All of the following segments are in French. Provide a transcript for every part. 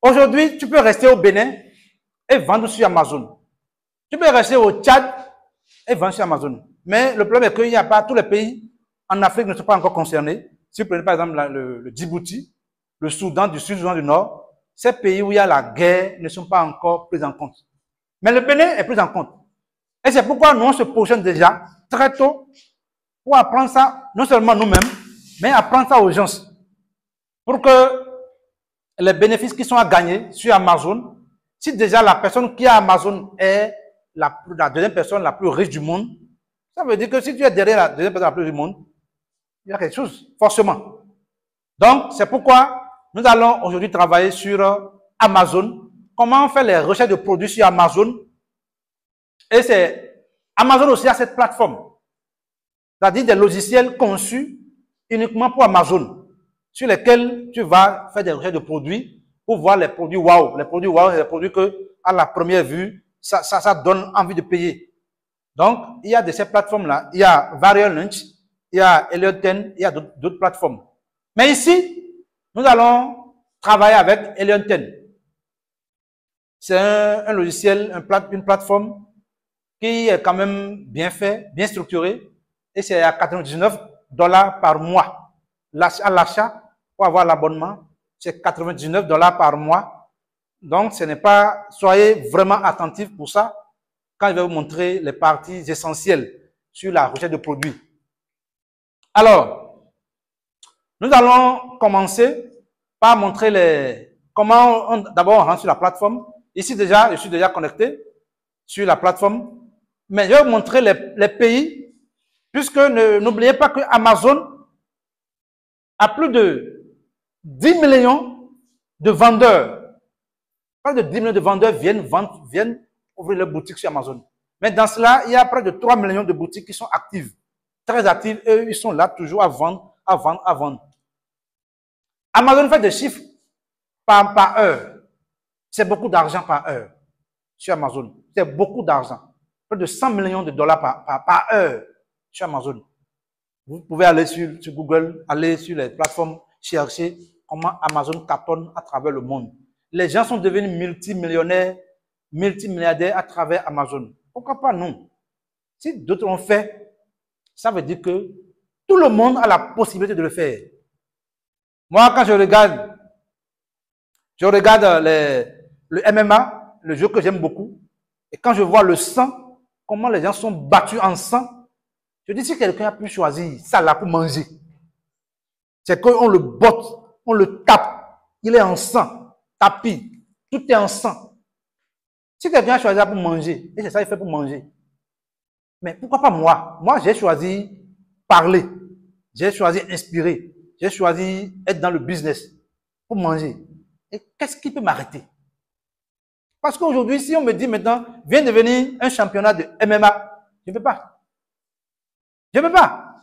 Aujourd'hui, tu peux rester au Bénin et vendre sur Amazon. Tu peux rester au Tchad et vendre sur Amazon. Mais le problème est qu'il n'y a pas tous les pays en Afrique ne sont pas encore concernés. Si vous prenez par exemple le Djibouti, le Soudan du Sud, le Soudan du Nord, ces pays où il y a la guerre ne sont pas encore pris en compte. Mais le Bénin est pris en compte. Et c'est pourquoi nous, on se positionne déjà très tôt pour apprendre ça, non seulement nous-mêmes, mais apprendre ça aux gens. Pour que les bénéfices qui sont à gagner sur Amazon, si déjà la personne qui a Amazon est la deuxième personne la plus riche du monde, ça veut dire que si tu es derrière la deuxième personne la plus riche du monde, il y a quelque chose, forcément. Donc, c'est pourquoi nous allons aujourd'hui travailler sur Amazon. Comment on fait les recherches de produits sur Amazon. Et c'est Amazon aussi a cette plateforme. C'est-à-dire des logiciels conçus uniquement pour Amazon, sur lesquels tu vas faire des recherches de produits pour voir les produits wow. Les produits wow, c'est des produits que, à la première vue, ça donne envie de payer. Donc, il y a de ces plateformes-là. Il y a Varial Lunch, il y a Elliott 10, il y a d'autres plateformes. Mais ici, nous allons travailler avec Elliott 10. C'est un logiciel, une plateforme qui est quand même bien fait, bien structuré. Et c'est à $99 par mois. À l'achat, pour avoir l'abonnement, c'est $99 par mois. Donc, ce n'est pas, soyez vraiment attentifs pour ça quand je vais vous montrer les parties essentielles sur la recherche de produits. Alors, nous allons commencer par montrer comment d'abord on rentre sur la plateforme. Ici déjà, je suis déjà connecté sur la plateforme. Mais je vais vous montrer les pays, puisque n'oubliez pas que Amazon a plus de 10 millions de vendeurs. Près de 10 millions de vendeurs viennent ouvrir leur boutique sur Amazon. Mais dans cela, il y a près de 3 millions de boutiques qui sont actives, très actives, et eux, ils sont là toujours à vendre, à vendre, à vendre. Amazon fait des chiffres par heure. C'est beaucoup d'argent par heure sur Amazon. C'est beaucoup d'argent. Près de 100 millions de dollars par heure sur Amazon. Vous pouvez aller sur Google, aller sur les plateformes, chercher comment Amazon cartonne à travers le monde. Les gens sont devenus multimillionnaires, multimilliardaires à travers Amazon. Pourquoi pas nous? Si d'autres l'ont fait, ça veut dire que tout le monde a la possibilité de le faire. Moi, quand je regarde le MMA, le jeu que j'aime beaucoup, et quand je vois le sang, comment les gens sont battus en sang, je dis si quelqu'un a pu choisir ça là pour manger, c'est qu'on le botte, on le tape, il est en sang, tapis, tout est en sang. Si quelqu'un a choisi ça pour manger, et c'est ça qu'il fait pour manger, mais pourquoi pas moi? Moi, j'ai choisi parler, j'ai choisi inspirer, j'ai choisi être dans le business pour manger. Et qu'est-ce qui peut m'arrêter? Parce qu'aujourd'hui, si on me dit maintenant, viens devenir un championnat de MMA, je ne peux pas. Je ne peux pas.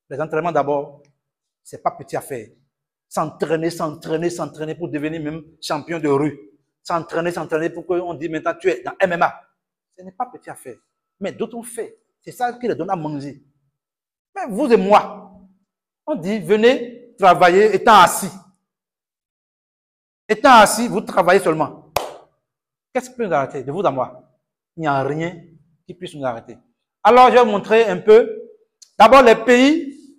Les entraînements d'abord, ce n'est pas petit à faire. S'entraîner pour devenir même champion de rue. S'entraîner pour qu'on dise maintenant tu es dans MMA. Ce n'est pas petit à faire. Mais d'autres ont fait. C'est ça qui les donne à manger. Mais vous et moi, on dit venez travailler étant assis. Étant assis, vous travaillez seulement. Qu'est-ce qui peut nous arrêter de vous à moi? Il n'y a rien qui puisse nous arrêter. Alors, je vais vous montrer un peu. D'abord, les pays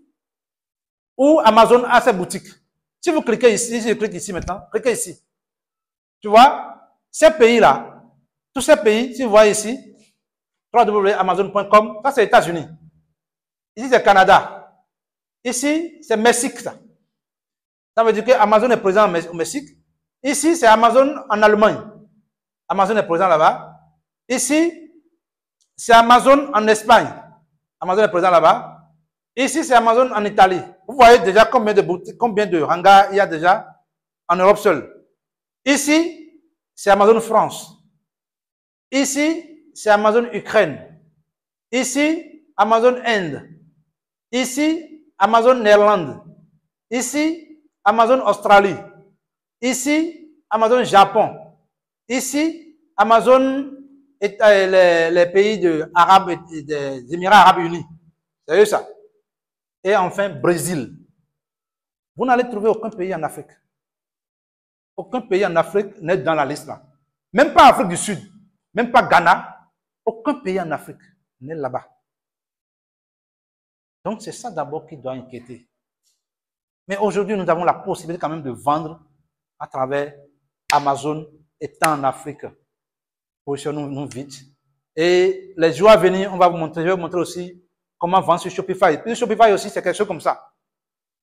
où Amazon a ses boutiques. Si vous cliquez ici, si je clique ici maintenant, cliquez ici. Tu vois, ces pays-là, tous ces pays, si vous voyez ici, www.amazon.com, ça c'est les États-Unis. Ici, c'est Canada. Ici, c'est Mexique, ça. Ça veut dire que Amazon est présent au Mexique. Ici, c'est Amazon en Allemagne. Amazon est présent là-bas. Ici, c'est Amazon en Espagne. Amazon est présent là-bas. Ici, c'est Amazon en Italie. Vous voyez déjà combien de boutiques, combien de hangars il y a déjà en Europe seule. Ici, c'est Amazon France. Ici, c'est Amazon Ukraine. Ici, Amazon Inde. Ici, Amazon Néerlande. Ici, Amazon Australie. Ici, Amazon Japon. Ici, Amazon les pays des Émirats Arabes Unis. C'est ça. Et enfin, Brésil. Vous n'allez trouver aucun pays en Afrique. Aucun pays en Afrique n'est dans la liste là. Même pas Afrique du Sud, même pas Ghana. Aucun pays en Afrique n'est là-bas. Donc, c'est ça d'abord qui doit inquiéter. Mais aujourd'hui, nous avons la possibilité quand même de vendre à travers Amazon étant en Afrique. Positionnons-nous vite. Et les jours à venir, on va vous montrer, je vais vous montrer aussi comment vendre sur Shopify. Puis Shopify aussi, c'est quelque chose comme ça.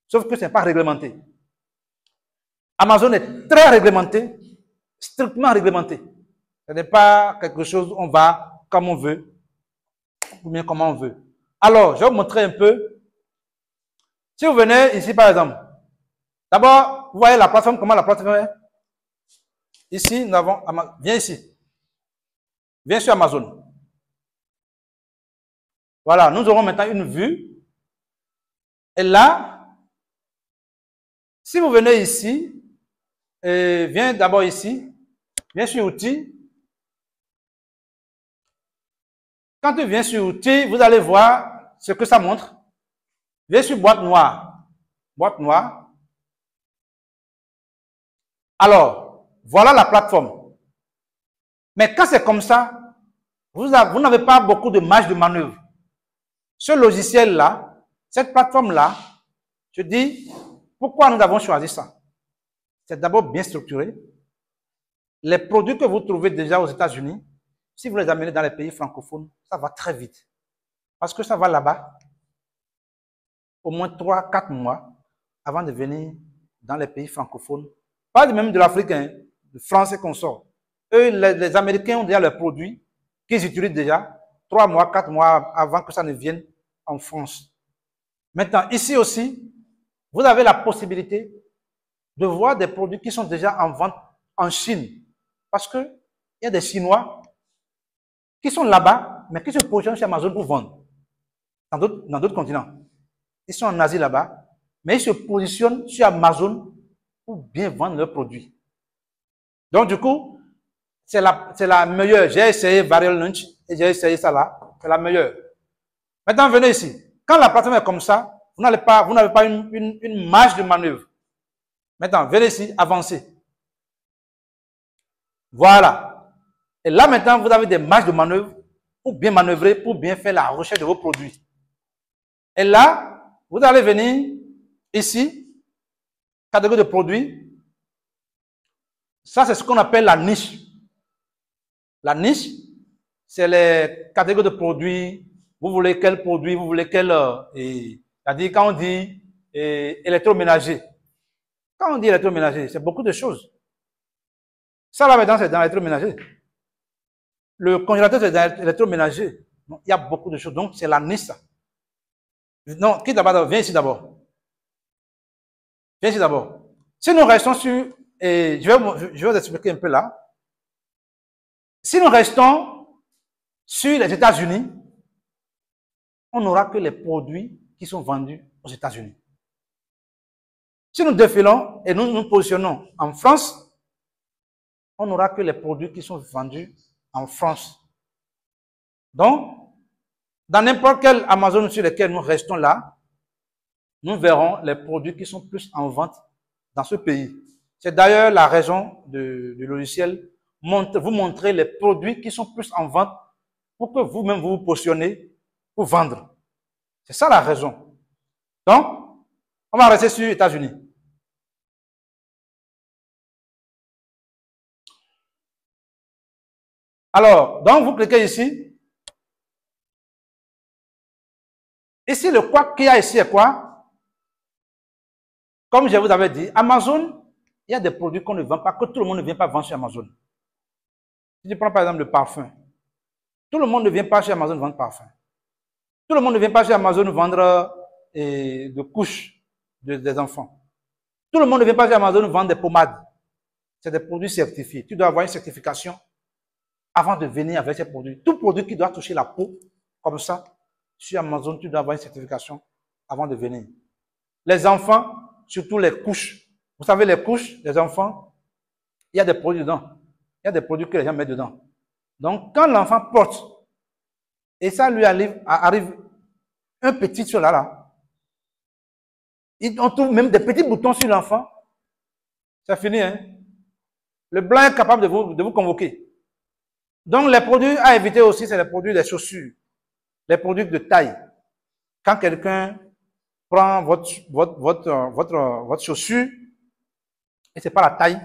Sauf que ce n'est pas réglementé. Amazon est très réglementé, strictement réglementé. Ce n'est pas quelque chose où on va comme on veut, ou bien comme on veut. Alors, je vais vous montrer un peu. Si vous venez ici, par exemple, d'abord, vous voyez la plateforme, comment la plateforme est? Ici, nous avons, viens ici. Viens sur Amazon. Voilà, nous aurons maintenant une vue. Et là, si vous venez ici, viens d'abord ici, viens sur outils. Quand tu viens sur outils, vous allez voir ce que ça montre. Viens sur boîte noire. Boîte noire. Alors, voilà la plateforme. Mais quand c'est comme ça, vous n'avez pas beaucoup de marge de manœuvre. Ce logiciel-là, cette plateforme-là, je dis, pourquoi nous avons choisi ça? C'est d'abord bien structuré. Les produits que vous trouvez déjà aux États-Unis, si vous les amenez dans les pays francophones, ça va très vite. Parce que ça va là-bas au moins 3-4 mois avant de venir dans les pays francophones. Pas même de l'Afrique, hein, de France et consorts. Eux, les Américains ont déjà leurs produits qu'ils utilisent déjà 3 mois, 4 mois avant que ça ne vienne en France. Maintenant, ici aussi, vous avez la possibilité de voir des produits qui sont déjà en vente en Chine. Parce qu'il y a des Chinois qui sont là-bas, mais qui se positionnent sur Amazon pour vendre. Dans d'autres continents. Ils sont en Asie là-bas, mais ils se positionnent sur Amazon pour bien vendre leurs produits. Donc, du coup, c'est la meilleure. J'ai essayé Viral Lunch et j'ai essayé ça là. C'est la meilleure. Maintenant, venez ici. Quand la plateforme est comme ça, vous n'avez pas une marge de manœuvre. Maintenant, venez ici, avancez. Voilà. Et là, maintenant, vous avez des marges de manœuvre pour bien manœuvrer, pour bien faire la recherche de vos produits. Et là, vous allez venir ici, catégorie de produits. Ça, c'est ce qu'on appelle la niche. La niche, c'est les catégories de produits. Vous voulez quel produit, vous voulez quel... c'est-à-dire, quand on dit électroménager. Quand on dit électroménager, c'est beaucoup de choses. Ça, là, maintenant, c'est dans l'électroménager. Le congélateur, c'est dans l'électroménager. Il y a beaucoup de choses. Donc, c'est la niche. Non, qui d'abord? Viens ici d'abord. Viens ici d'abord. Si nous restons sur... je vais vous expliquer un peu là. Si nous restons sur les États-Unis, on n'aura que les produits qui sont vendus aux États-Unis. Si nous défilons et nous nous positionnons en France, on n'aura que les produits qui sont vendus en France. Donc, dans n'importe quel Amazon sur lequel nous restons là, nous verrons les produits qui sont plus en vente dans ce pays. C'est d'ailleurs la raison du logiciel, vous montrer les produits qui sont plus en vente pour que vous-même vous positionnez pour vendre. C'est ça la raison. Donc, on va rester sur les États-Unis. Alors, donc vous cliquez ici. Ici, le quoi qu'il y a ici est quoi? Comme je vous avais dit, Amazon, il y a des produits qu'on ne vend pas, que tout le monde ne vient pas vendre sur Amazon. Si tu prends par exemple le parfum, tout le monde ne vient pas chez Amazon vendre parfum. Tout le monde ne vient pas chez Amazon vendre des couches des enfants. Tout le monde ne vient pas chez Amazon vendre des pommades. C'est des produits certifiés. Tu dois avoir une certification avant de venir avec ces produits. Tout produit qui doit toucher la peau, comme ça, sur Amazon, tu dois avoir une certification avant de venir. Les enfants, surtout les couches. Vous savez, les couches des enfants, il y a des produits dedans. Il y a des produits que les gens mettent dedans. Donc, quand l'enfant porte, et ça lui arrive un petit sur là, on trouve même des petits boutons sur l'enfant. C'est fini, hein? Le blanc est capable de vous convoquer. Donc, les produits à éviter aussi, c'est les produits des chaussures, les produits de taille. Quand quelqu'un prend votre chaussure, et ce n'est pas la taille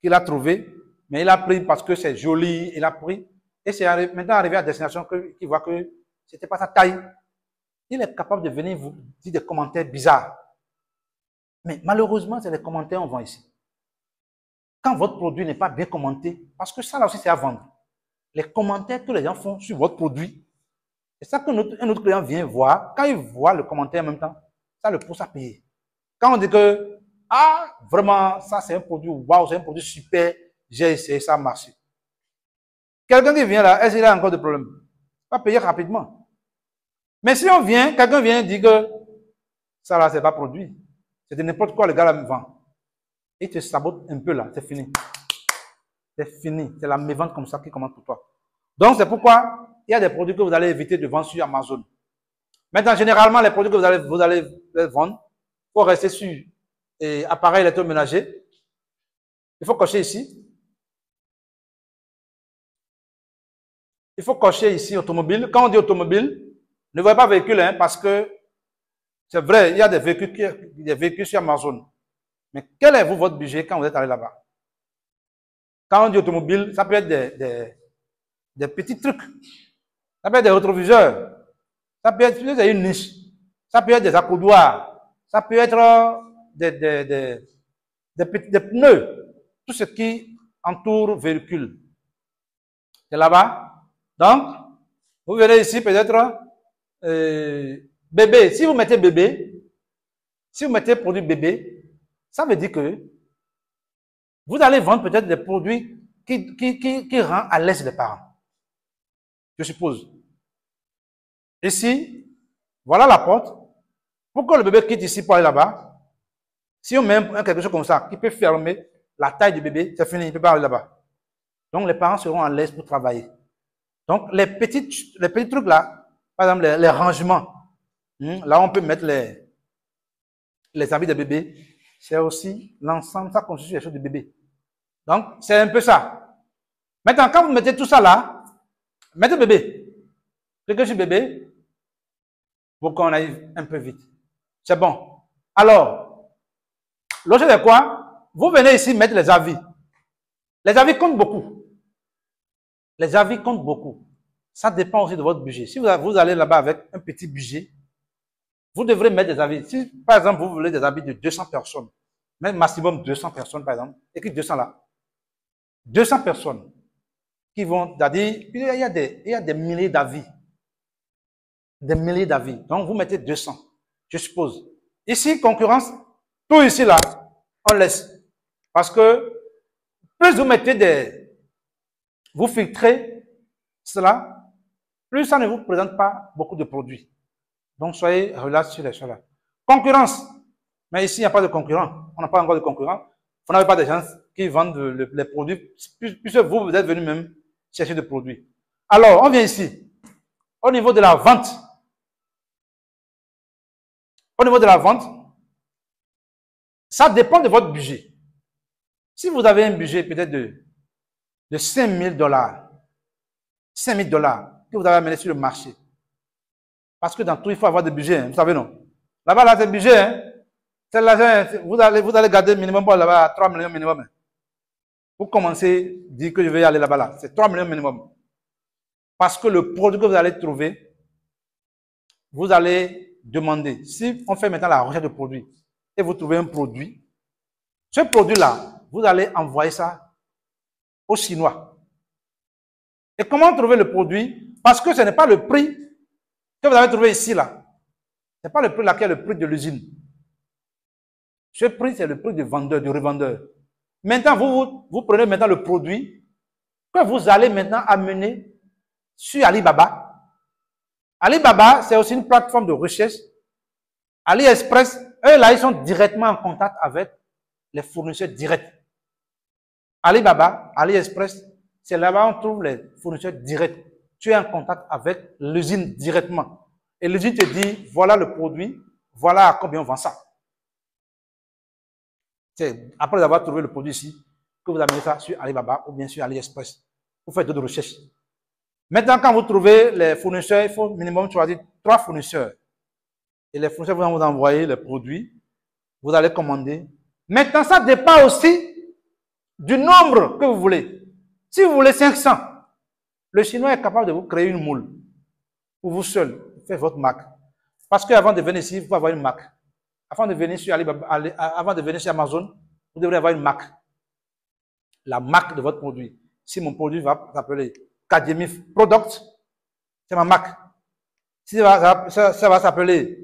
qu'il a trouvée, mais il a pris parce que c'est joli, il a pris, et c'est maintenant arrivé à destination qu'il voit que ce n'était pas sa taille. Il est capable de venir vous dire des commentaires bizarres. Mais malheureusement, c'est les commentaires qu'on vend ici. Quand votre produit n'est pas bien commenté, parce que ça là aussi c'est à vendre. Les commentaires que les gens font sur votre produit, c'est ça qu'un autre client vient voir. Quand il voit le commentaire en même temps, ça le pousse à payer. Quand on dit que, ah, vraiment, ça c'est un produit, waouh, c'est un produit super, j'ai essayé, ça a marché. Quelqu'un qui vient là, est-ce qu'il a encore des problèmes? Il va payer rapidement. Mais si on vient, quelqu'un vient dire que ça là, c'est pas produit. C'est de n'importe quoi, le gars là me vend. Il te sabote un peu là, c'est fini. C'est fini. C'est la mévente comme ça qui commence pour toi. Donc, c'est pourquoi il y a des produits que vous allez éviter de vendre sur Amazon. Maintenant, généralement, les produits que vous allez vendre, il faut rester sur appareil électroménager. Il faut cocher ici. Il faut cocher ici automobile. Quand on dit automobile, ne voyez pas véhicule, hein, parce que c'est vrai, il y a des véhicules sur Amazon. Mais quel est votre budget quand vous êtes allé là-bas? Quand on dit automobile, ça peut être des petits trucs. Ça peut être des rétroviseurs. Ça peut être une niche. Ça peut être des accoudoirs. Ça peut être des pneus. Tout ce qui entoure le véhicule. C'est là-bas. Donc, vous verrez ici peut-être bébé. Si vous mettez bébé, si vous mettez produit bébé, ça veut dire que vous allez vendre peut-être des produits qui rendent à l'aise les parents. Je suppose. Ici, voilà la porte. Pour que le bébé quitte ici pour aller là-bas, si on met quelque chose comme ça, qui peut fermer la taille du bébé, c'est fini, il ne peut pas aller là-bas. Donc, les parents seront à l'aise pour travailler. Donc, les petits trucs là, par exemple, les rangements, là, on peut mettre les habits de bébé. C'est aussi l'ensemble, ça constitue les choses de bébé. Donc, c'est un peu ça. Maintenant, quand vous mettez tout ça là, mettez bébé. Cliquez sur bébé pour qu'on aille un peu vite. C'est bon. Alors, l'autre c'est quoi? Vous venez ici mettre les avis. Les avis comptent beaucoup. Les avis comptent beaucoup. Ça dépend aussi de votre budget. Si vous allez là-bas avec un petit budget, vous devrez mettre des avis. Si, par exemple, vous voulez des avis de 200 personnes, même maximum 200 personnes, par exemple, écrit 200 là. 200 personnes qui vont, c'est-à-dire, il y a des milliers d'avis. Des milliers d'avis. Donc, vous mettez 200, je suppose. Ici, concurrence, tout ici là, on laisse. Parce que, plus vous mettez vous filtrez cela, plus ça ne vous présente pas beaucoup de produits. Donc, soyez relax sur les choses là. Concurrence. Mais ici, il n'y a pas de concurrent. On n'a pas encore de concurrent. Vous n'avez pas de gens qui vendent les produits, puisque vous êtes venu même chercher des produits. Alors, on vient ici. Au niveau de la vente. Au niveau de la vente, ça dépend de votre budget. Si vous avez un budget peut-être de 5 000 $, 5 000 $ que vous avez amené sur le marché. Parce que dans tout, il faut avoir des budgets, hein, vous savez, non? Là-bas, là, c'est le budget, hein? C'est l'argent, vous allez garder minimum là-bas 3 millions minimum. Hein. Pour commencer, dire que je vais aller là-bas, là. C'est 3 millions minimum. Parce que le produit que vous allez trouver, vous allez demander. Si on fait maintenant la recherche de produits et vous trouvez un produit, ce produit-là, vous allez envoyer ça aux Chinois. Et comment trouver le produit? Parce que ce n'est pas le prix que vous avez trouvé ici, là. Ce n'est pas le prix là qui est le prix de l'usine. Ce prix, c'est le prix du vendeur, du revendeur. Maintenant, vous prenez maintenant le produit que vous allez maintenant amener sur Alibaba. Alibaba, c'est aussi une plateforme de recherche. AliExpress, eux là, ils sont directement en contact avec les fournisseurs directs. Alibaba, AliExpress, c'est là-bas on trouve les fournisseurs directs. Tu es en contact avec l'usine directement. Et l'usine te dit, voilà le produit, voilà à combien on vend ça. Après avoir trouvé le produit ici, que vous amenez ça sur Alibaba ou bien sur AliExpress. Vous faites d'autres recherches. Maintenant, quand vous trouvez les fournisseurs, il faut minimum choisir 3 fournisseurs. Et les fournisseurs vont vous envoyer les produits. Vous allez commander. Maintenant, ça dépend aussi du nombre que vous voulez. Si vous voulez 500, le Chinois est capable de vous créer une moule. Pour vous seul, faites votre marque. Parce qu'avant de venir ici, il faut avoir une marque. Avant de venir sur Alibaba, avant de venir sur Amazon, vous devrez avoir une marque. La marque de votre produit. Si mon produit va s'appeler Kadjemif Product, c'est ma marque. Si ça va s'appeler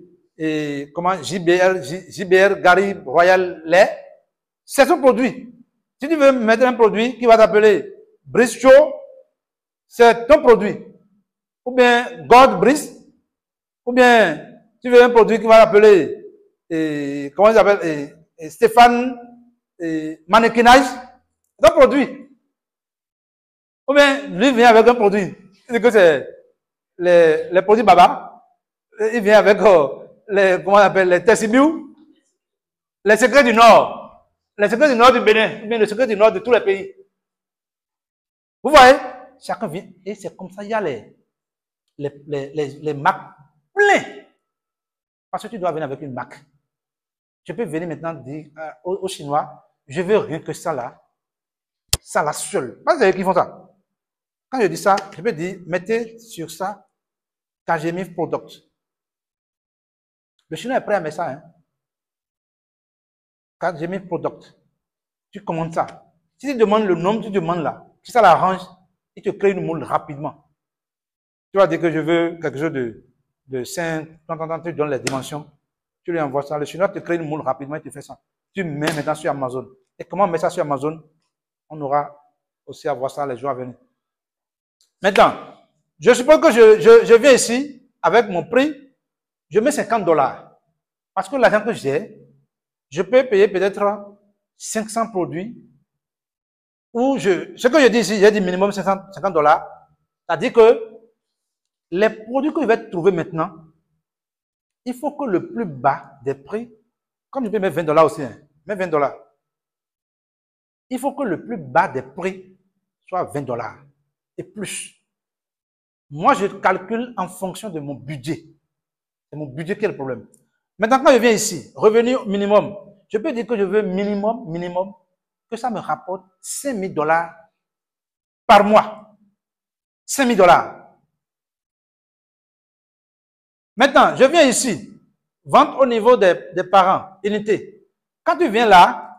comment JBR Gary Royal Lait, c'est son produit. Si tu veux mettre un produit qui va s'appeler Brice Show, c'est ton produit. Ou bien God Brice, ou bien tu veux un produit qui va s'appeler comment il s'appelle Stéphane Mannequinage, c'est ton produit. Ou bien lui vient avec un produit, il dit que c'est les produits Baba, il vient avec comment on appelle les Tessibiou, les secrets du Nord, les secrets du Nord du Bénin, ou bien les secrets du Nord de tous les pays. Vous voyez, chacun vient, et c'est comme ça, il y a les marques pleines. Parce que tu dois venir avec une marque. Je peux venir maintenant dire aux Chinois, je veux rien que ça là seul. Pas vous qui font ça. Quand je dis ça, je peux dire, mettez sur ça Kadjemif Product. Le Chinois est prêt à mettre ça. Hein? Kadjemif Product. Tu commandes ça. Si tu demandes le nom, tu demandes là. Si ça l'arrange, il te crée une moule rapidement. Tu vas dire que je veux quelque chose de 5, tu donnes les dimensions, tu lui envoies ça. Le Chinois te crée une moule rapidement, il te fait ça. Tu mets maintenant sur Amazon. Et comment mettre ça sur Amazon? On aura aussi à voir ça les jours à venir. Maintenant, je suppose que je viens ici avec mon prix, je mets $50. Parce que l'argent que j'ai, je peux payer peut-être 500 produits. Ou ce que je dis ici, j'ai dit minimum $50. C'est-à-dire que les produits que je vais trouver maintenant, il faut que le plus bas des prix, comme je peux mettre $20 aussi, hein, mets $20. Il faut que le plus bas des prix soit $20 et plus. Moi, je calcule en fonction de mon budget. C'est mon budget qui est le problème. Maintenant, quand je viens ici, revenu minimum, je peux dire que je veux minimum, que ça me rapporte $5 000 par mois. $5 000. Maintenant, je viens ici, vente au niveau des parents, unité. Quand tu viens là,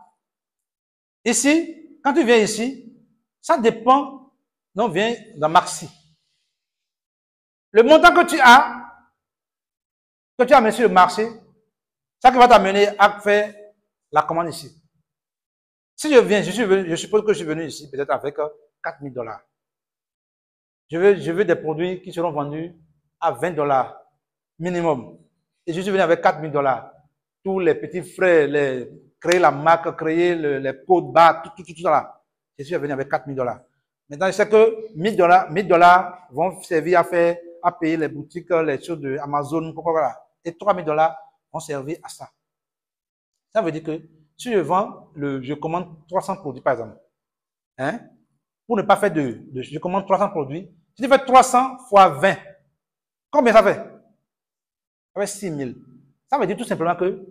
ici, quand tu viens ici, ça dépend, non, viens dans Maxi. Le montant que tu as mis sur le marché, ça qui va t'amener à faire la commande ici. Si je viens, je suppose que je suis venu ici peut-être avec $4 000. Je veux des produits qui seront vendus à $20 minimum. Et je suis venu avec $4 000. Tous les petits frais, créer la marque, créer les codes barres, tout ça là. Je suis venu avec $4 000. Maintenant, je sais que $1 000 vont servir à payer les boutiques, les choses de Amazon, voilà. Et $3 000 vont servir à ça. Ça veut dire que si je vends, je commande 300 produits par exemple. Hein? Pour ne pas faire je commande 300 produits. Si tu fais 300 fois 20, combien ça fait? Ça fait 6 000. Ça veut dire tout simplement que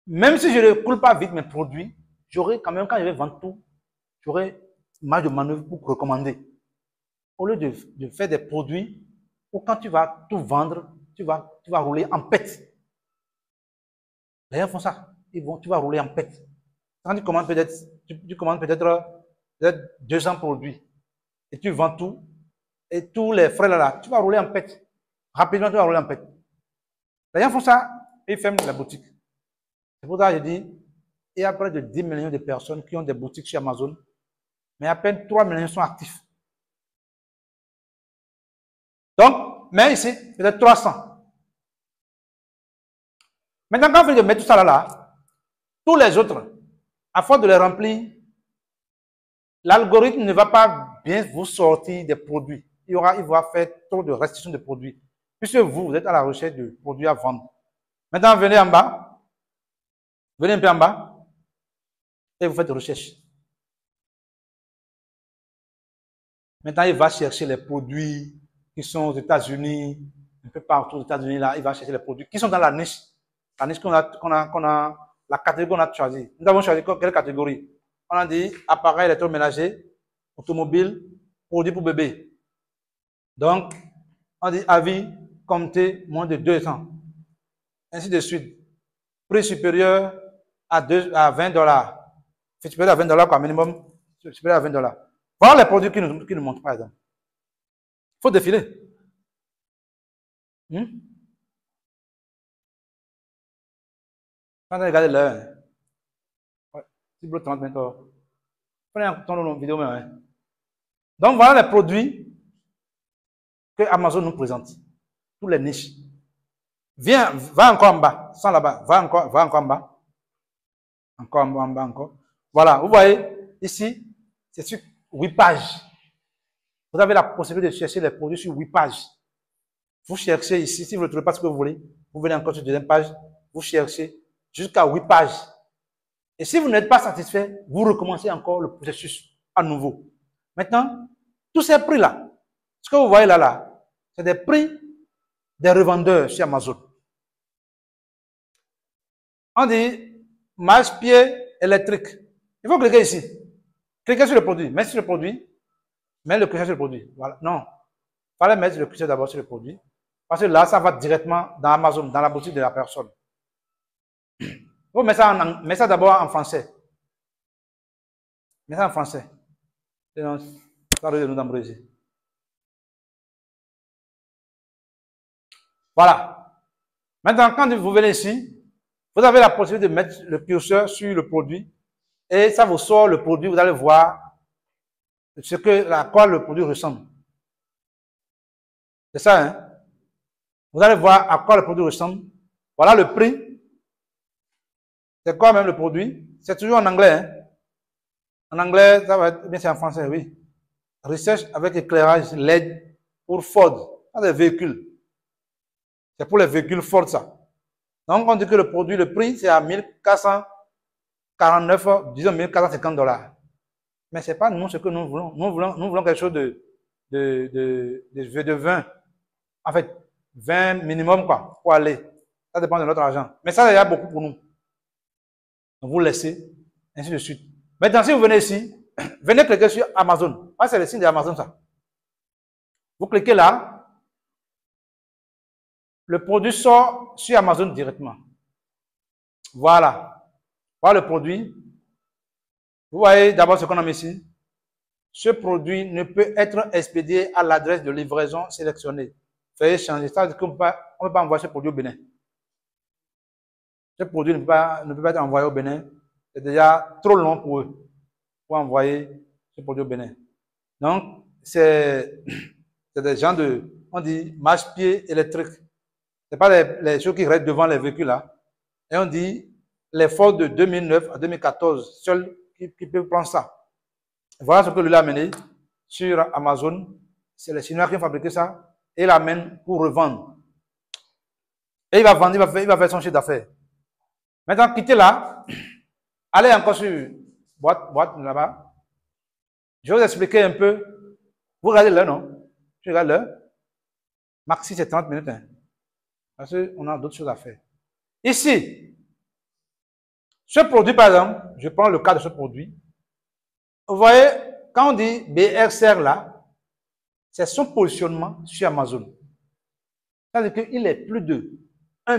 même si je ne coule pas vite mes produits, j'aurai quand même, quand je vais vendre tout, j'aurai marge de manœuvre pour recommander. Au lieu de faire des produits où quand tu vas tout vendre, tu vas rouler en pète. Les gens font ça. Tu vas rouler en pète. Quand tu commandes peut-être 200 produits et tu vends tout, et tous les frais là, tu vas rouler en pète. Rapidement, tu vas rouler en pète. Les gens font ça et ils ferment la boutique. C'est pour ça que je dis, il y a près de 10 millions de personnes qui ont des boutiques chez Amazon, mais à peine 3 millions sont actifs. Donc, mais ici, peut-être 300. Maintenant, quand vous mettez tout ça là, tous les autres, à force de les remplir, l'algorithme ne va pas bien vous sortir des produits. Il va faire trop de restrictions de produits. Puisque vous êtes à la recherche de produits à vendre. Maintenant, venez en bas. Venez un peu en bas. Et vous faites des recherches. Maintenant, il va chercher les produits qui sont aux États-Unis, un peu partout aux États-Unis, là, il va chercher les produits qui sont dans la niche la catégorie qu'on a choisie. Nous avons choisi quelle catégorie? On a dit appareil électroménager, automobile, produits pour bébé. Donc, on dit avis, comptez moins de 200. Ainsi de suite. Prix supérieur à 20 dollars. Supérieur à 20 dollars, quoi, minimum. Supérieur à 20 dollars. Voilà les produits qui nous montrent, par exemple. Il faut défiler. Quand on regarde l'heure, c'est 30 minutes. Prenez un temps de vidéo. Donc, voilà les produits que Amazon nous présente. Tous les niches. Viens, va encore en bas, sans là-bas, va encore en bas. Encore en bas, encore. Voilà, vous voyez, ici, c'est sur 8 pages. Vous avez la possibilité de chercher les produits sur 8 pages. Vous cherchez ici, si vous ne trouvez pas ce que vous voulez, vous venez encore sur la deuxième page, vous cherchez jusqu'à 8 pages. Et si vous n'êtes pas satisfait, vous recommencez encore le processus à nouveau. Maintenant, tous ces prix-là, ce que vous voyez là, c'est des prix des revendeurs chez Amazon. On dit marche-pied électrique. Il faut cliquer ici. Cliquez sur le produit. Mettez sur le produit. Mettez le curseur sur le produit. Voilà. Non. Il fallait mettre le curseur d'abord sur le produit. Parce que là, ça va directement dans Amazon, dans la boutique de la personne. Vous mettez ça d'abord en français. Mettez ça en français. Sinon, ça risque de nous embrouiller. Voilà. Maintenant, quand vous venez ici, vous avez la possibilité de mettre le curseur sur le produit et ça vous sort le produit. Vous allez voir à quoi le produit ressemble. C'est ça, hein? Vous allez voir à quoi le produit ressemble. Voilà le prix. C'est quoi même le produit? C'est toujours en anglais, hein? En anglais, ça va être, bien c'est en français, oui. Recherche avec éclairage LED pour Ford. Ça, des véhicules. C'est pour les véhicules Ford, ça. Donc, on dit que le produit, le prix, c'est à 1449, disons 1450 dollars. Mais ce n'est pas nous ce que nous voulons. Nous voulons quelque chose de 20. En fait, 20 minimum, quoi, pour aller. Ça dépend de notre argent. Mais ça, il y a beaucoup pour nous. Donc, vous laissez, ainsi de suite. Maintenant, si vous venez ici, venez cliquer sur Amazon. Ah, c'est le signe d'Amazon, ça. Vous cliquez là. Le produit sort sur Amazon directement. Voilà. Voilà le produit. Vous voyez d'abord ce qu'on a mis ici. Ce produit ne peut être expédié à l'adresse de livraison sélectionnée. Veuillez changer. Ça veut dire qu'on ne peut pas envoyer ce produit au Bénin. Ce produit ne peut pas être envoyé au Bénin. C'est déjà trop long pour eux pour envoyer ce produit au Bénin. Donc, c'est des gens on dit, marche-pied électrique. Ce n'est pas les choses qui restent devant les véhicules là. Et on dit, les Ford de 2009 à 2014, seuls qui peuvent prendre ça. Voilà ce que lui a amené sur Amazon. C'est les Chinois qui ont fabriqué ça et l'amène pour revendre. Et il va vendre, il va faire son chiffre d'affaires. Maintenant, quittez là. Allez encore sur boîte là-bas. Je vais vous expliquer un peu. Vous regardez l'heure, non? Je regarde l'heure. Maxi, c'est 30 minutes. Hein. Parce qu'on a d'autres choses à faire. Ici, ce produit, par exemple, je prends le cas de ce produit. Vous voyez, quand on dit BRCR là, c'est son positionnement sur Amazon. C'est-à-dire qu'il est plus de 1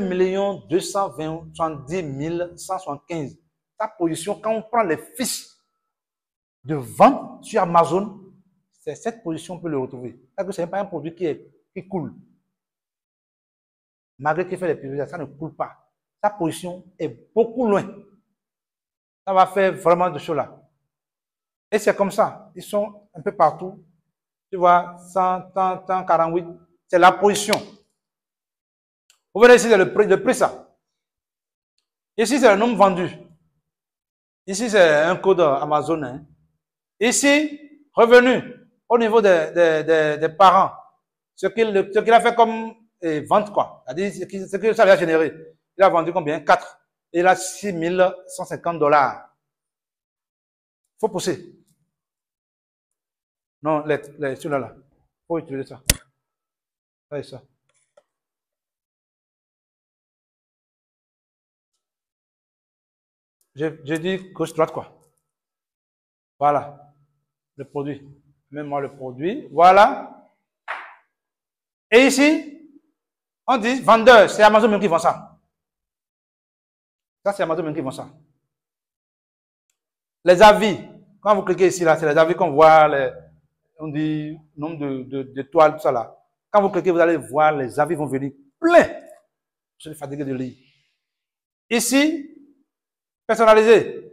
270 175. Sa position, quand on prend les fiches de vente sur Amazon, c'est cette position qu'on peut le retrouver. C'est-à-dire que ce n'est pas un produit qui coule. Malgré qu'il fait les publicités, ça ne coule pas. Sa position est beaucoup loin. Ça va faire vraiment de choses là. Et c'est comme ça. Ils sont un peu partout. Tu vois, 148, c'est la position. Vous verrez ici, c'est le prix ça. Ici, c'est le nombre vendu. Ici, c'est un code Amazon. Hein. Ici, revenu au niveau des parents. Ce qu'il a fait comme vente, quoi. C'est-à-dire ce que ça lui a généré. Il a vendu combien? 4. Et il a 6 150 dollars. Il faut pousser. Non, celui-là, là. Il faut utiliser ça. Ça et ça. J'ai dit gauche-droite, quoi. Voilà. Le produit. Mets-moi le produit. Voilà. Et ici, on dit vendeur. C'est Amazon même qui vend ça. Ça, c'est Amazon même qui vend ça. Les avis. Quand vous cliquez ici, là, c'est les avis qu'on voit. On dit nombre d'étoiles, tout ça là. Quand vous cliquez, vous allez voir, les avis vont venir plein. Je suis fatigué de lire. Ici, personnalisé.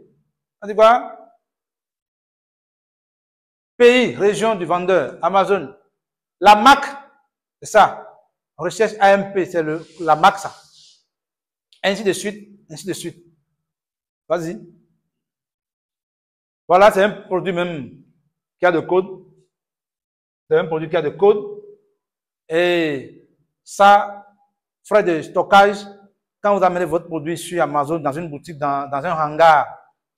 On dit quoi? Pays, région du vendeur, Amazon. La marque, c'est ça. Recherche AMP, c'est la marque, ça. Ainsi de suite, ainsi de suite. Vas-y. Voilà, c'est un produit même qui a de code. C'est un produit qui a de code. Et ça, frais de stockage, quand vous amenez votre produit sur Amazon, dans une boutique, dans un hangar,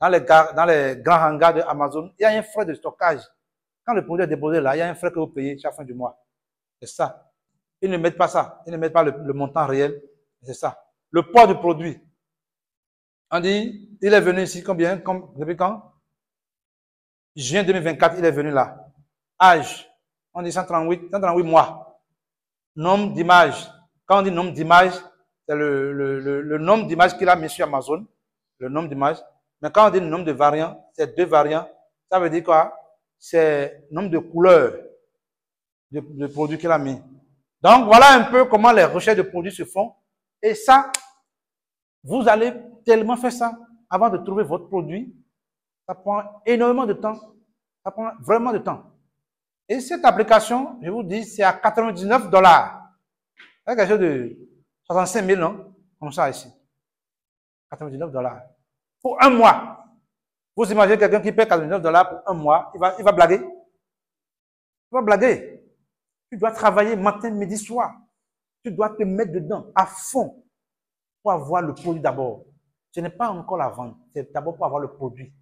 dans les grands hangars de Amazon, il y a un frais de stockage. Quand le produit est déposé là, il y a un frais que vous payez chaque fin du mois. C'est ça. Ils ne mettent pas ça. Ils ne mettent pas le montant réel. C'est ça. Le poids du produit. On dit, il est venu ici combien? Depuis quand? Juin 2024, il est venu là. Âge. On dit 138 mois. Nombre d'images. Quand on dit nombre d'images, c'est le nombre d'images qu'il a mis sur Amazon. Le nombre d'images. Mais quand on dit le nombre de variants, c'est 2 variants. Ça veut dire quoi? C'est le nombre de couleurs de produits qu'il a mis. Donc, voilà un peu comment les recherches de produits se font. Et ça, vous allez tellement faire ça avant de trouver votre produit. Ça prend énormément de temps. Ça prend vraiment de temps. Et cette application, je vous dis, c'est à 99 $. C'est quelque chose de 65 000, non? Comme ça ici. 99 $. Pour un mois. Vous imaginez quelqu'un qui paie 99 $ pour un mois, il va blaguer. Il va blaguer. Tu dois travailler matin, midi, soir. Tu dois te mettre dedans à fond pour avoir le produit d'abord. Ce n'est pas encore la vente, c'est d'abord pour avoir le produit.